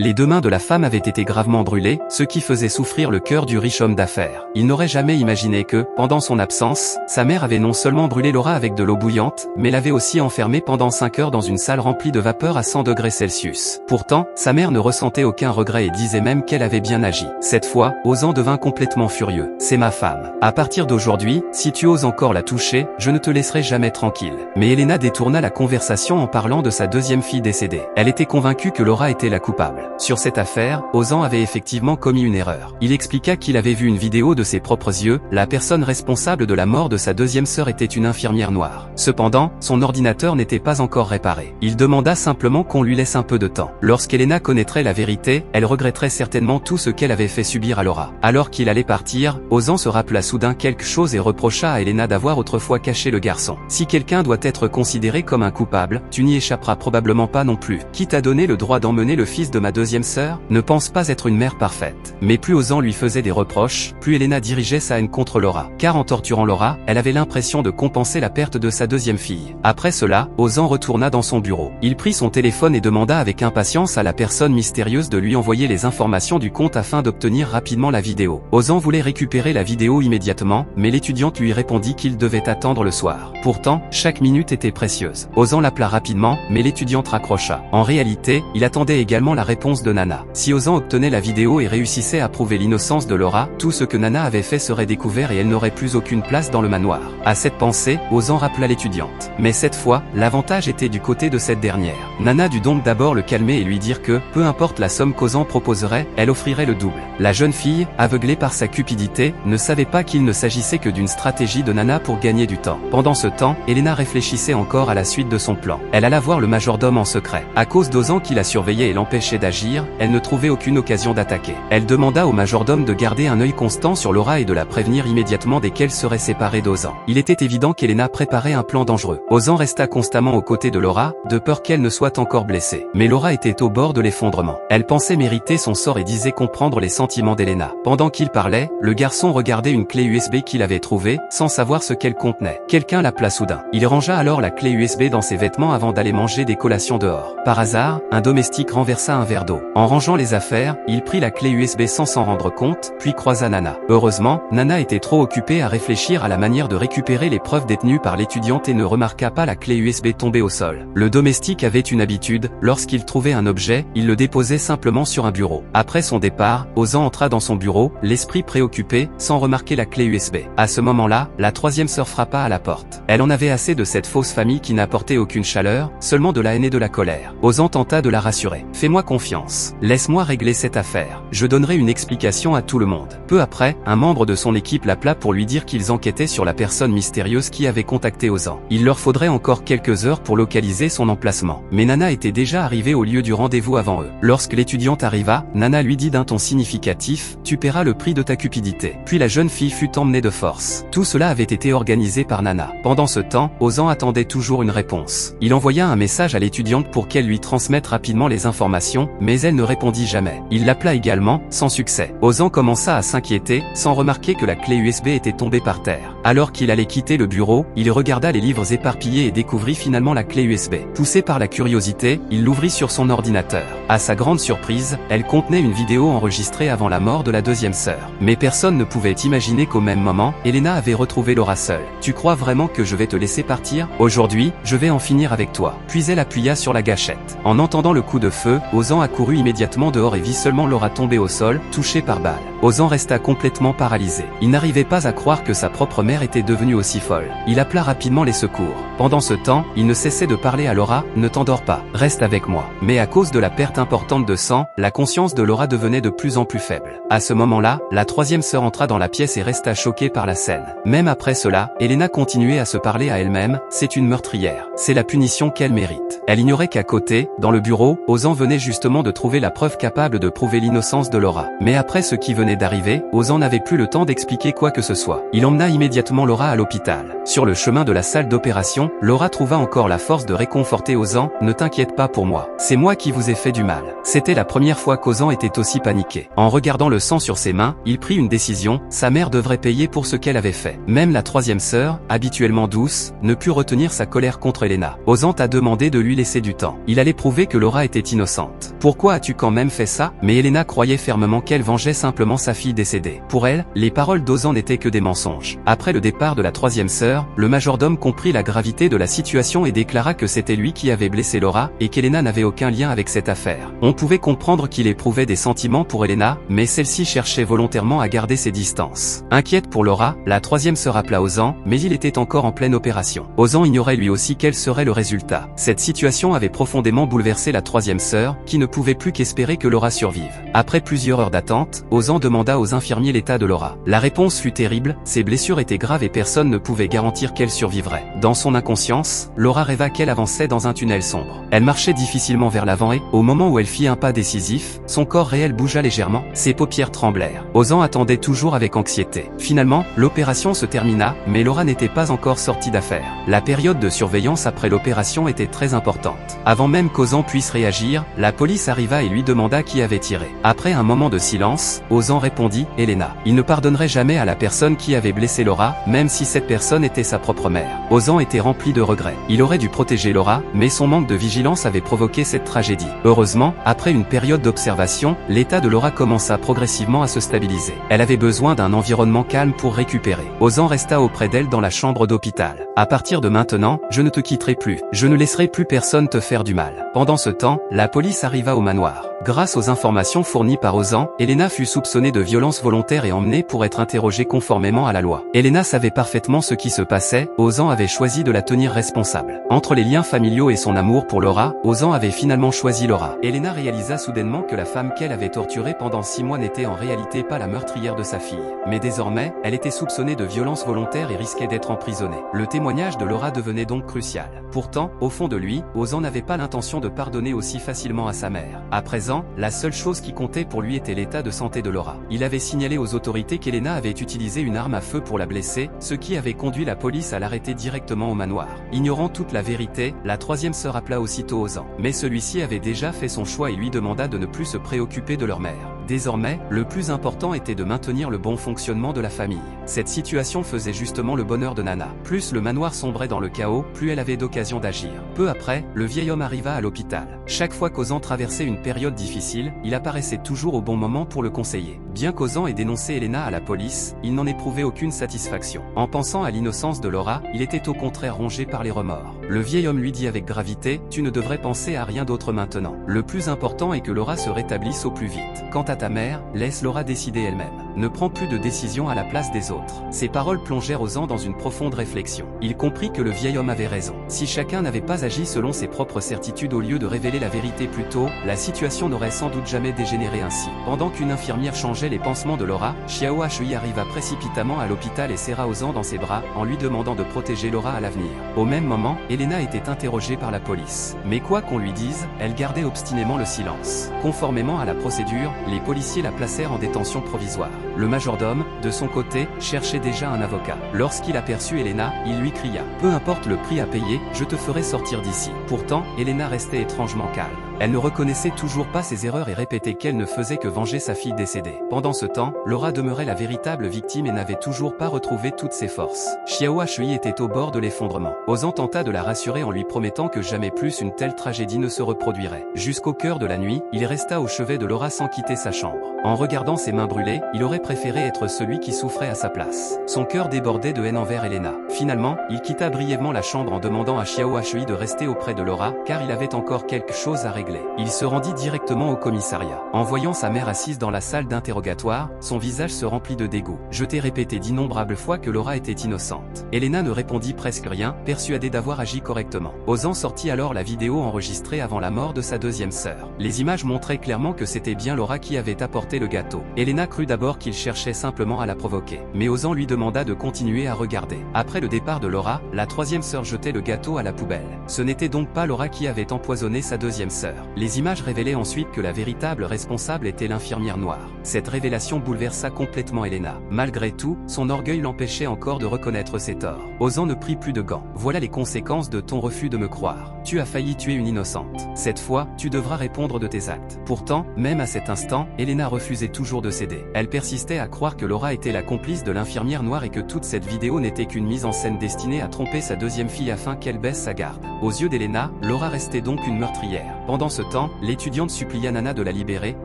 Les deux mains de la femme avaient été gravement brûlées, ce qui faisait souffrir le cœur du riche homme d'affaires. Il n'aurait jamais imaginé que, pendant son absence, sa mère avait non seulement brûlé Laura avec de l'eau bouillante, mais l'avait aussi enfermée pendant 5 heures dans une salle remplie de vapeur à 100 degrés Celsius. Pourtant, sa mère ne ressentait aucun regret et disait même qu'elle avait bien agi. Cette fois, Ozan devint complètement furieux. C'est ma femme. À partir d'aujourd'hui, si tu oses encore la toucher, je ne te laisserai jamais tranquille. Mais Elena détourna la conversation en parlant de sa deuxième fille décédée. Elle était convaincue que Laura était la coupable. Sur cette affaire, Ozan avait effectivement commis une erreur. Il expliqua qu'il avait vu une vidéo de ses propres yeux. La personne responsable de la mort de sa deuxième sœur était une infirmière noire. Cependant, son ordinateur n'était pas encore réparé. Il demanda simplement qu'on lui laisse un peu de temps. Lorsqu'Elena connaîtrait la vérité, elle regretterait certainement tout ce qu'elle avait fait subir à Laura. Alors qu'il allait partir, Ozan se rappela soudain quelque chose et reprocha à Elena d'avoir autrefois caché le garçon. Si quelqu'un doit être considéré comme un coupable, tu n'y échapperas probablement pas non plus. Qui t'a donné le droit d'emmener le fils de ma deuxième sœur? Ne pense pas être une mère parfaite. Mais plus Ozan lui faisait des reproches, plus Elena dirigeait sa haine contre Laura. Car en torturant Laura, elle avait l'impression de compenser la perte de sa deuxième fille. Après cela, Ozan retourna dans son bureau. Il prit son téléphone et demanda avec impatience à la personne mystérieuse de lui envoyer les informations du compte afin d'obtenir rapidement la vidéo. Ozan voulait récupérer la vidéo immédiatement, mais l'étudiante lui répondit qu'il devait attendre le soir. Pourtant, chaque minute était précieuse. Ozan l'appela rapidement, mais l'étudiante raccrocha. En réalité, il attendait également la réponse de Nana. Si Ozan obtenait la vidéo et réussissait à prouver l'innocence de Laura, tout ce que Nana avait fait serait découvert et elle n'aurait plus aucune place dans le manoir. À cette pensée, Ozan rappela l'étudiante. Mais cette fois, l'avantage était du côté de cette dernière. Nana dut donc d'abord le calmer et lui dire que, peu importe la somme qu'Ozan proposerait, elle offrirait le double. La jeune fille, aveuglée par sa cupidité, ne savait pas qu'il ne s'agissait que d'une stratégie de Nana pour gagner du temps. Pendant ce temps, Elena réfléchissait encore à la suite de son plan. Elle alla voir le majordome en secret. À cause d'Ozan qui la surveillait et l'empêchait d'agir, elle ne trouvait aucune occasion d'attaquer. Elle demanda au majordome de garder un œil constant sur Laura et de la prévenir immédiatement dès qu'elle serait séparée d'Ozan. Il était évident qu'Elena préparait un plan dangereux. Ozan resta constamment aux côtés de Laura, de peur qu'elle ne soit encore blessée. Mais Laura était au bord de l'effondrement. Elle pensait mériter son sort et disait comprendre les sentiments d'Elena. Pendant qu'il parlait, le garçon regardait une clé USB qu'il avait trouvée, sans savoir ce qu'elle contenait. Quelqu'un l'appela soudain. Il rangea alors la clé USB dans ses vêtements avant d'aller manger des collations dehors. Par hasard, un domestique renversa un verre d'eau. En rangeant les affaires, il prit la clé USB sans s'en rendre compte, puis croisa Nana. Heureusement, Nana était trop occupée à réfléchir à la manière de récupérer les preuves détenues par l'étudiante et ne remarqua pas la clé USB tombée au sol. Le domestique avait une habitude, lorsqu'il trouvait un objet, il le déposait simplement sur un bureau. Après son départ, Ozan entra dans son bureau, l'esprit préoccupé, sans remarquer la clé USB. À ce moment-là, la troisième sœur frappa à la porte. Elle en avait assez de cette fausse famille qui n'apportait aucune chaleur, seulement de la haine et de la colère. Ozan tenta de la rassurer. « Fais-moi confiance. Laisse-moi régler cette affaire. Je donnerai une explication à tout le monde. » Peu après, un membre de son équipe l'appela pour lui dire qu'ils enquêtaient sur la personne mystérieuse qui avait contacté Ozan. Il leur faudrait encore quelques heures pour localiser son emplacement. Mais Nana était déjà arrivée au lieu du rendez-vous avant eux. Lorsque l'étudiante arriva, Nana lui dit d'un ton significatif « Tu paieras le prix de ta cupidité. » Puis la jeune fille fut emmenée de force. Tout cela avait été organisé par Nana. Pendant ce temps, Ozan attendait toujours une réponse. Il envoya un message à l'étudiante pour qu'elle lui transmette rapidement les informations, mais elle ne répondit jamais. Il l'appela également, sans succès. Ozan commença à s'inquiéter, sans remarquer que la clé USB était tombée par terre. Alors qu'il allait quitter le bureau, il regarda les livres éparpillés et découvrit finalement la clé USB. Poussé par la curiosité, il l'ouvrit sur son ordinateur. À sa grande surprise, elle contenait une vidéo enregistrée avant la mort de la deuxième sœur. Mais personne ne pouvait imaginer qu'au même moment, Elena avait retrouvé Laura seule. « Tu crois vraiment que je vais te laisser partir? Aujourd'hui, je vais en finir avec toi. » Puis elle appuya sur la gâchette. En entendant le coup de feu, Ozan accourut immédiatement dehors et vit seulement Laura tomber au sol, touchée par balle. Ozan resta complètement paralysé. Il n'arrivait pas à croire que sa propre mère était devenue aussi folle. Il appela rapidement les secours. Pendant ce temps, il ne cessait de parler à Laura, « Ne t'endors pas, reste avec moi. » Mais à cause de la perte importante de sang, la conscience de Laura devenait de plus en plus faible. À ce moment-là, la troisième sœur entra dans la pièce et resta choquée par la scène. Même après cela, Elena continuait à se parler à elle-même, « C'est une meurtrière. C'est la punition qu'elle mérite. » Elle ignorait qu'à côté, dans le bureau, Ozan venait justement de trouver la preuve capable de prouver l'innocence de Laura. Mais après ce qui venait d'arriver, Ozan n'avait plus le temps d'expliquer quoi que ce soit. Il emmena immédiatement Laura à l'hôpital. Sur le chemin de la salle d'opération, Laura trouva encore la force de réconforter Ozan, « Ne t'inquiète pas pour moi. C'est moi qui vous ai fait du mal. » C'était la première fois qu'Ozan était aussi paniqué. En regardant le sang sur ses mains, il prit une décision, sa mère devrait payer pour ce qu'elle avait fait. Même la troisième sœur, habituellement douce, ne put retenir sa colère contre Elena. Ozan a demandé de lui laisser du temps. Il allait prouver que Laura était innocente. Pour Pourquoi as-tu quand même fait ça? Mais Elena croyait fermement qu'elle vengeait simplement sa fille décédée. Pour elle, les paroles d'Ozan n'étaient que des mensonges. Après le départ de la troisième sœur, le majordome comprit la gravité de la situation et déclara que c'était lui qui avait blessé Laura, et qu'Elena n'avait aucun lien avec cette affaire. On pouvait comprendre qu'il éprouvait des sentiments pour Elena, mais celle-ci cherchait volontairement à garder ses distances. Inquiète pour Laura, la troisième sœur appela Ozan, mais il était encore en pleine opération. Ozan ignorait lui aussi quel serait le résultat. Cette situation avait profondément bouleversé la troisième sœur, qui ne pouvait plus qu'espérer que Laura survive. Après plusieurs heures d'attente, Ozan demanda aux infirmiers l'état de Laura. La réponse fut terrible, ses blessures étaient graves et personne ne pouvait garantir qu'elle survivrait. Dans son inconscience, Laura rêva qu'elle avançait dans un tunnel sombre. Elle marchait difficilement vers l'avant et, au moment où elle fit un pas décisif, son corps réel bougea légèrement, ses paupières tremblèrent. Ozan attendait toujours avec anxiété. Finalement, l'opération se termina, mais Laura n'était pas encore sortie d'affaire. La période de surveillance après l'opération était très importante. Avant même qu'Ozan puisse réagir, la police arriva et lui demanda qui avait tiré. Après un moment de silence, Ozan répondit « Elena ». Il ne pardonnerait jamais à la personne qui avait blessé Laura, même si cette personne était sa propre mère. Ozan était rempli de regrets. Il aurait dû protéger Laura, mais son manque de vigilance avait provoqué cette tragédie. Heureusement, après une période d'observation, l'état de Laura commença progressivement à se stabiliser. Elle avait besoin d'un environnement calme pour récupérer. Ozan resta auprès d'elle dans la chambre d'hôpital. À partir de maintenant, je ne te quitterai plus. Je ne laisserai plus personne te faire du mal. Pendant ce temps, la police arriva au manoir. Grâce aux informations fournies par Ozan, Elena fut soupçonnée de violence volontaire et emmenée pour être interrogée conformément à la loi. Elena savait parfaitement ce qui se passait, Ozan avait choisi de la tenir responsable. Entre les liens familiaux et son amour pour Laura, Ozan avait finalement choisi Laura. Elena réalisa soudainement que la femme qu'elle avait torturée pendant 6 mois n'était en réalité pas la meurtrière de sa fille. Mais désormais, elle était soupçonnée de violence volontaire et risquait d'être emprisonnée. Le témoignage de Laura devenait donc crucial. Pourtant, au fond de lui, Ozan n'avait pas l'intention de pardonner aussi facilement à sa mère. À présent, la seule chose qui comptait pour lui était l'état de santé de Laura. Il avait signalé aux autorités qu'Elena avait utilisé une arme à feu pour la blesser, ce qui avait conduit la police à l'arrêter directement au manoir. Ignorant toute la vérité, la troisième sœur appela aussitôt Ozan. Mais celui-ci avait déjà fait son choix et lui demanda de ne plus se préoccuper de leur mère. Désormais, le plus important était de maintenir le bon fonctionnement de la famille. Cette situation faisait justement le bonheur de Nana. Plus le manoir sombrait dans le chaos, plus elle avait d'occasion d'agir. Peu après, le vieil homme arriva à l'hôpital. Chaque fois qu'Ozan traversait une période difficile, il apparaissait toujours au bon moment pour le conseiller. Bien qu'Ozan ait dénoncé Elena à la police, il n'en éprouvait aucune satisfaction. En pensant à l'innocence de Laura, il était au contraire rongé par les remords. Le vieil homme lui dit avec gravité, « Tu ne devrais penser à rien d'autre maintenant. Le plus important est que Laura se rétablisse au plus vite. Quant à ta mère, laisse Laura décider elle-même. Ne prends plus de décision à la place des autres. » Ces paroles plongèrent Ozan dans une profonde réflexion. Il comprit que le vieil homme avait raison. Si chacun n'avait pas agi selon ses propres certitudes au lieu de révéler la vérité plus tôt, la situation n'aurait sans doute jamais dégénéré ainsi. Pendant qu'une infirmière changeait les pansements de Laura, Xiao Hui arriva précipitamment à l'hôpital et serra Ozan dans ses bras, en lui demandant de protéger Laura à l'avenir. Au même moment, Elena était interrogée par la police. Mais quoi qu'on lui dise, elle gardait obstinément le silence. Conformément à la procédure, les policiers la placèrent en détention provisoire. Le majordome, de son côté, cherchait déjà un avocat. Lorsqu'il aperçut Elena, il lui cria « Peu importe le prix à payer, je te ferai sortir d'ici ». Pourtant, Elena restait étrangement calme. Elle ne reconnaissait toujours pas ses erreurs et répétait qu'elle ne faisait que venger sa fille décédée. Pendant ce temps, Laura demeurait la véritable victime et n'avait toujours pas retrouvé toutes ses forces. Xiao Hui était au bord de l'effondrement. Ozan tenta de la rassurer en lui promettant que jamais plus une telle tragédie ne se reproduirait. Jusqu'au cœur de la nuit, il resta au chevet de Laura sans quitter sa chambre. En regardant ses mains brûlées, il aurait préféré être celui qui souffrait à sa place. Son cœur débordait de haine envers Elena. Finalement, il quitta brièvement la chambre en demandant à Xiao Hui de rester auprès de Laura, car il avait encore quelque chose à régler. Il se rendit directement au commissariat. En voyant sa mère assise dans la salle d'interrogatoire, son visage se remplit de dégoût. Je t'ai répété d'innombrables fois que Laura était innocente. Elena ne répondit presque rien, persuadée d'avoir agi correctement. Ozan sortit alors la vidéo enregistrée avant la mort de sa deuxième sœur. Les images montraient clairement que c'était bien Laura qui avait apporté le gâteau. Elena crut d'abord qu'il cherchait simplement à la provoquer. Mais Ozan lui demanda de continuer à regarder. Après le départ de Laura, la troisième sœur jetait le gâteau à la poubelle. Ce n'était donc pas Laura qui avait empoisonné sa deuxième sœur. Les images révélaient ensuite que la véritable responsable était l'infirmière noire. Cette révélation bouleversa complètement Elena. Malgré tout, son orgueil l'empêchait encore de reconnaître ses torts. Ozan ne prit plus de gants. Voilà les conséquences de ton refus de me croire. Tu as failli tuer une innocente. Cette fois, tu devras répondre de tes actes. Pourtant, même à cet instant, Elena refusait toujours de céder. Elle persistait à croire que Laura était la complice de l'infirmière noire et que toute cette vidéo n'était qu'une mise en scène destinée à tromper sa deuxième fille afin qu'elle baisse sa garde. Aux yeux d'Elena, Laura restait donc une meurtrière. Pendant ce temps, l'étudiante supplia Nana de la libérer,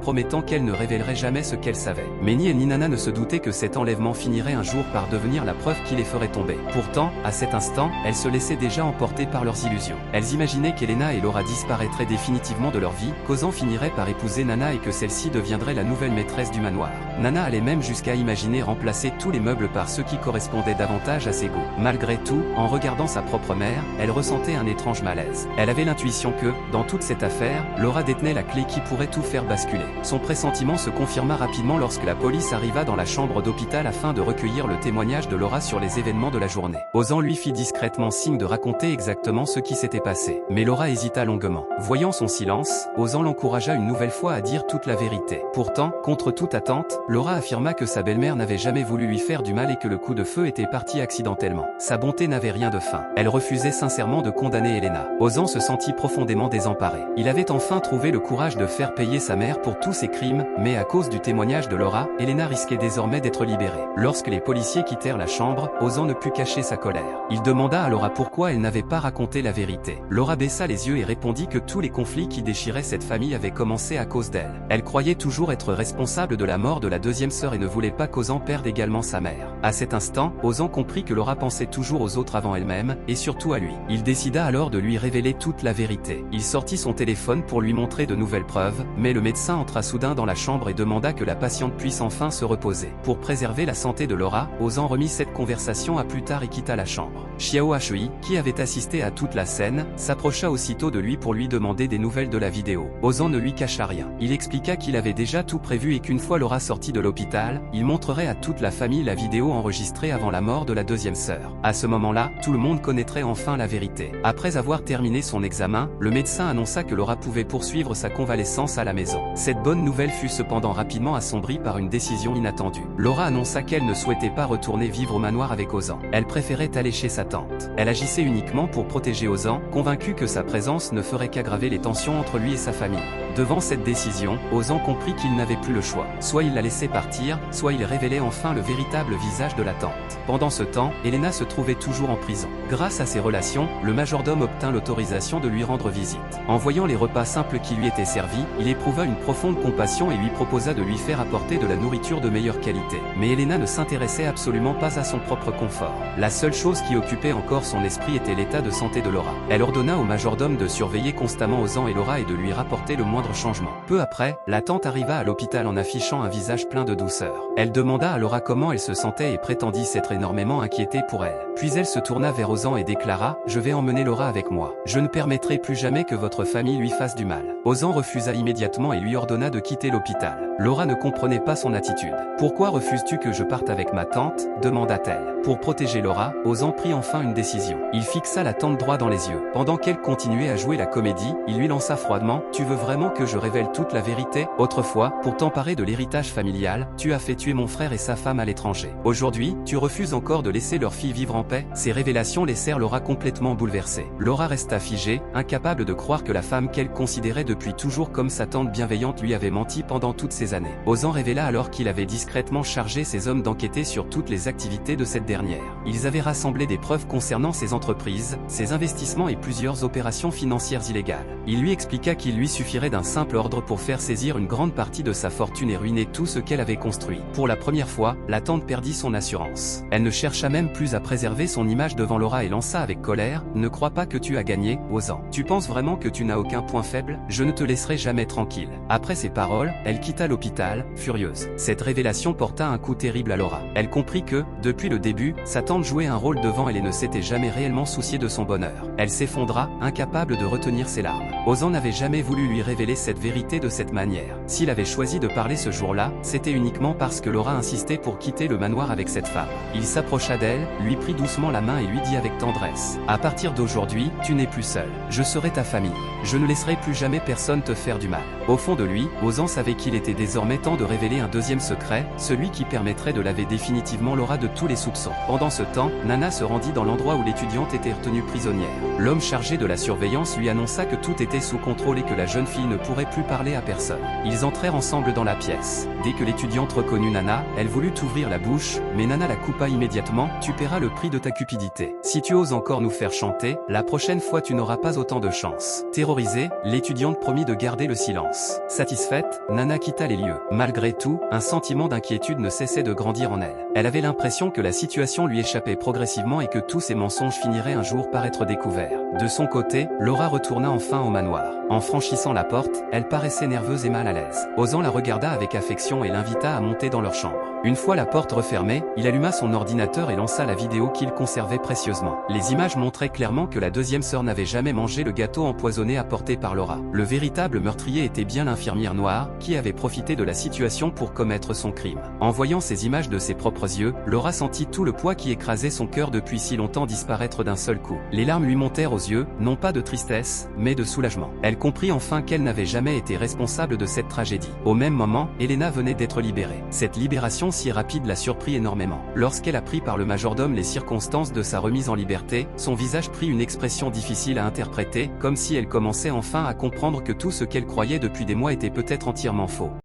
promettant qu'elle ne révélerait jamais ce qu'elle savait. Mais ni elle ni Nana ne se doutaient que cet enlèvement finirait un jour par devenir la preuve qui les ferait tomber. Pourtant, à cet instant, elles se laissaient déjà emporter par leurs illusions. Elles imaginaient qu'Elena et Laura disparaîtraient définitivement de leur vie, qu'Ozan finirait par épouser Nana et que celle-ci deviendrait la nouvelle maîtresse du manoir. Nana allait même jusqu'à imaginer remplacer tous les meubles par ceux qui correspondaient davantage à ses goûts. Malgré tout, en regardant sa propre mère, elle ressentait un étrange malaise. Elle avait l'intuition que, dans toute cette affaire, Laura détenait la clé qui pourrait tout faire basculer. Son pressentiment se confirma rapidement lorsque la police arriva dans la chambre d'hôpital afin de recueillir le témoignage de Laura sur les événements de la journée. Ozan lui fit discrètement signe de raconter exactement ce qui s'était passé. Mais Laura hésita longuement. Voyant son silence, Ozan l'encouragea une nouvelle fois à dire toute la vérité. Pourtant, contre toute attente, Laura affirma que sa belle-mère n'avait jamais voulu lui faire du mal et que le coup de feu était parti accidentellement. Sa bonté n'avait rien de fin. Elle refusait sincèrement de condamner Elena. Ozan se sentit profondément désemparé. Il avait enfin trouvé le courage de faire payer sa mère pour tous ses crimes, mais à cause du témoignage de Laura, Elena risquait désormais d'être libérée. Lorsque les policiers quittèrent la chambre, Ozan ne put cacher sa colère. Il demanda à Laura pourquoi elle n'avait pas raconté la vérité. Laura baissa les yeux et répondit que tous les conflits qui déchiraient cette famille avaient commencé à cause d'elle. Elle croyait toujours être responsable de la mort de la deuxième sœur et ne voulait pas qu'Ozan perde également sa mère. À cet instant, Ozan comprit que Laura pensait toujours aux autres avant elle-même, et surtout à lui. Il décida alors de lui révéler toute la vérité. Il sortit son téléphone pour lui montrer de nouvelles preuves, mais le médecin entra soudain dans la chambre et demanda que la patiente puisse enfin se reposer. Pour préserver la santé de Laura, Ozan remit cette conversation à plus tard et quitta la chambre. Xiao Hui, qui avait assisté à toute la scène, s'approcha aussitôt de lui pour lui demander des nouvelles de la vidéo. Ozan ne lui cacha rien. Il expliqua qu'il avait déjà tout prévu et qu'une fois Laura sortie de l'hôpital, il montrerait à toute la famille la vidéo enregistrée avant la mort de la deuxième sœur. À ce moment-là, tout le monde connaîtrait enfin la vérité. Après avoir terminé son examen, le médecin annonça que Laura pouvait poursuivre sa convalescence à la maison. Cette bonne nouvelle fut cependant rapidement assombrie par une décision inattendue. Laura annonça qu'elle ne souhaitait pas retourner vivre au manoir avec Ozan. Elle préférait aller chez sa tante. Elle agissait uniquement pour protéger Ozan, convaincue que sa présence ne ferait qu'aggraver les tensions entre lui et sa famille. Devant cette décision, Ozan comprit qu'il n'avait plus le choix. Soit il la laissait partir, soit il révélait enfin le véritable visage de la tante. Pendant ce temps, Elena se trouvait toujours en prison. Grâce à ses relations, le majordome obtint l'autorisation de lui rendre visite. En voyant les repas simples qui lui étaient servis, il éprouva une profonde compassion et lui proposa de lui faire apporter de la nourriture de meilleure qualité. Mais Elena ne s'intéressait absolument pas à son propre confort. La seule chose qui occupait encore son esprit était l'état de santé de Laura. Elle ordonna au majordome de surveiller constamment Ozan et Laura et de lui rapporter le moindre changement. Peu après, la tante arriva à l'hôpital en affichant un visage plein de douceur. Elle demanda à Laura comment elle se sentait et prétendit s'être énormément inquiétée pour elle. Puis elle se tourna vers Ozan et déclara « Je vais emmener Laura avec moi. Je ne permettrai plus jamais que votre famille lui fasse du mal. » Ozan refusa immédiatement et lui ordonna de quitter l'hôpital. Laura ne comprenait pas son attitude. « Pourquoi refuses-tu que je parte avec ma tante ?» demanda-t-elle. Pour protéger Laura, Ozan prit enfin une décision. Il fixa la tante droit dans les yeux. Pendant qu'elle continuait à jouer la comédie, il lui lança froidement « Tu veux vraiment que je révèle toute la vérité ? Autrefois, pour t'emparer de l'héritage familial, tu as fait tuer mon frère et sa femme à l'étranger. Aujourd'hui, tu refuses encore de laisser leur fille vivre en paix ?» Ces révélations laissèrent Laura complètement bouleversée. Laura resta figée, incapable de croire que la femme qu'elle considérait depuis toujours comme sa tante bienveillante lui avait menti pendant toutes ces années. Ozan révéla alors qu'il avait discrètement chargé ses hommes d'enquêter sur toutes les activités de cette dernière. Ils avaient rassemblé des preuves concernant ses entreprises, ses investissements et plusieurs opérations financières illégales. Il lui expliqua qu'il lui suffirait d'un simple ordre pour faire saisir une grande partie de sa fortune et ruiner tout ce qu'elle avait construit. Pour la première fois, la tante perdit son assurance. Elle ne chercha même plus à préserver son image devant Laura et lança avec colère « Ne crois pas que tu as gagné, Ozan. Tu penses vraiment que tu n'as aucun point faible? Je ne te laisserai jamais tranquille. » Après ces paroles, elle quitta l'hôpital, furieuse. Cette révélation porta un coup terrible à Laura. Elle comprit que, depuis le début, sa tante jouait un rôle devant elle et ne s'était jamais réellement souciée de son bonheur. Elle s'effondra, incapable de retenir ses larmes. Ozan n'avait jamais voulu lui révéler cette vérité de cette manière. S'il avait choisi de parler ce jour-là, c'était uniquement parce que Laura insistait pour quitter le manoir avec cette femme. Il s'approcha d'elle, lui prit doucement la main et lui dit avec tendresse « À partir d'aujourd'hui, tu n'es plus seul. Je serai ta famille. Je ne laisserai plus jamais personne te faire du mal. » Au fond de lui, Ozan savait qu'il était désormais temps de révéler un deuxième secret, celui qui permettrait de laver définitivement Laura de tous les soupçons. Pendant ce temps, Nana se rendit dans l'endroit où l'étudiante était retenue prisonnière. L'homme chargé de la surveillance lui annonça que tout était était sous contrôle et que la jeune fille ne pourrait plus parler à personne. Ils entrèrent ensemble dans la pièce. Dès que l'étudiante reconnut Nana, elle voulut ouvrir la bouche, mais Nana la coupa immédiatement. Tu paieras le prix de ta cupidité. Si tu oses encore nous faire chanter, la prochaine fois tu n'auras pas autant de chance. Terrorisée, l'étudiante promit de garder le silence. Satisfaite, Nana quitta les lieux. Malgré tout, un sentiment d'inquiétude ne cessait de grandir en elle. Elle avait l'impression que la situation lui échappait progressivement et que tous ses mensonges finiraient un jour par être découverts. De son côté, Laura retourna enfin au manoir. En franchissant la porte, elle paraissait nerveuse et mal à l'aise. Ozan la regarda avec affection et l'invita à monter dans leur chambre. Une fois la porte refermée, il alluma son ordinateur et lança la vidéo qu'il conservait précieusement. Les images montraient clairement que la deuxième sœur n'avait jamais mangé le gâteau empoisonné apporté par Laura. Le véritable meurtrier était bien l'infirmière noire, qui avait profité de la situation pour commettre son crime. En voyant ces images de ses propres yeux, Laura sentit tout le poids qui écrasait son cœur depuis si longtemps disparaître d'un seul coup. Les larmes lui montèrent aux yeux, non pas de tristesse, mais de soulagement. Elle comprit enfin qu'elle n'avait jamais été responsable de cette tragédie. Au même moment, Elena venait d'être libérée. Cette libération si rapide la surprit énormément. Lorsqu'elle apprit par le majordome les circonstances de sa remise en liberté, son visage prit une expression difficile à interpréter, comme si elle commençait enfin à comprendre que tout ce qu'elle croyait depuis des mois était peut-être entièrement faux.